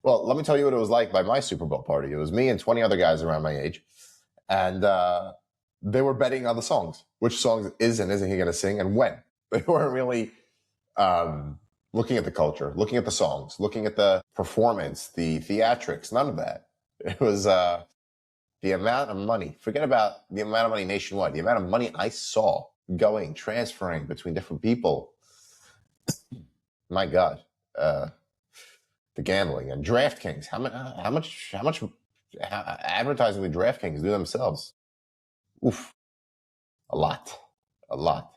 Well, let me tell you what it was like by my Super Bowl party. It was me and 20 other guys around my age, and they were betting on the songs. Which songs is and isn't he going to sing, and when? They weren't really um, looking at the culture, looking at the songs, looking at the performance, the theatrics, none of that. It was the amount of money. Forget about the amount of money nationwide. The amount of money I saw going, transferring between different people. My God. The gambling and DraftKings. How much advertising did DraftKings do themselves? Oof, a lot, a lot.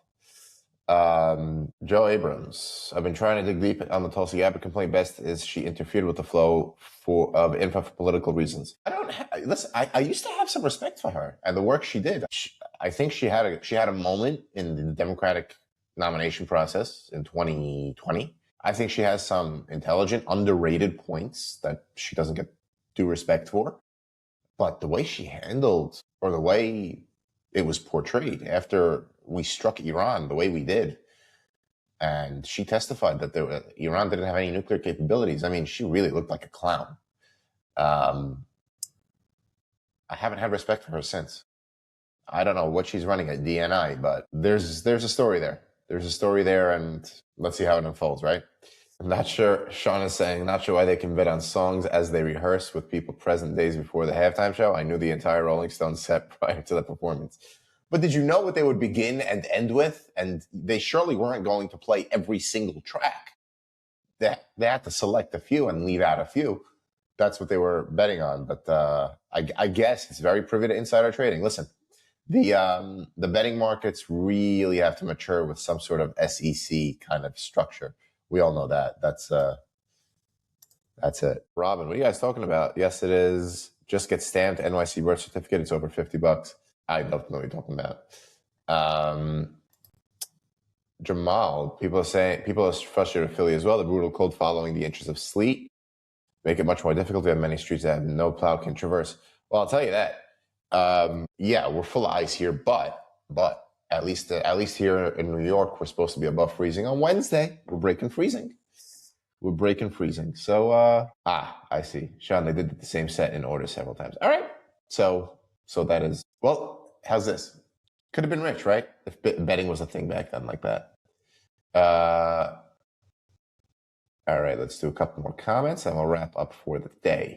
Joe Abrams. I've been trying to dig deep on the Tulsi Gabbard complaint. Best is she interfered with the flow of info for political reasons. Listen. I used to have some respect for her and the work she did. I think she had a moment in the Democratic nomination process in 2020. I think she has some intelligent, underrated points that she doesn't get due respect for. But the way she handled, or the way it was portrayed after we struck Iran the way we did, and she testified that Iran didn't have any nuclear capabilities. I mean, she really looked like a clown. I haven't had respect for her since. I don't know what she's running at DNI, but there's a story there. There's a story there, and let's see how it unfolds, right? I'm not sure. Sean is saying, not sure why they can bet on songs as they rehearse with people present days before the halftime show. I knew the entire Rolling Stones set prior to the performance. But did you know what they would begin and end with? And they surely weren't going to play every single track. They had to select a few and leave out a few. That's what they were betting on. But I guess it's very privy to insider trading. Listen, the betting markets really have to mature with some sort of SEC kind of structure. We all know that. That's it. Robin, what are you guys talking about? Yes, it is. Just get stamped NYC birth certificate. It's over $50. I'd love to know what you're talking about. Jamal, people are frustrated with Philly as well. The brutal cold following the inches of sleet make it much more difficult. We have many streets that have no plow can traverse. Well, I'll tell you that. Yeah, we're full of ice here, but at least here in New York, we're supposed to be above freezing on Wednesday. We're breaking freezing. So, I see. Sean, they did the same set in order several times. All right. So that is, well, how's this? Could have been rich, right? If betting was a thing back then like that. All right, let's do a couple more comments and we'll wrap up for the day.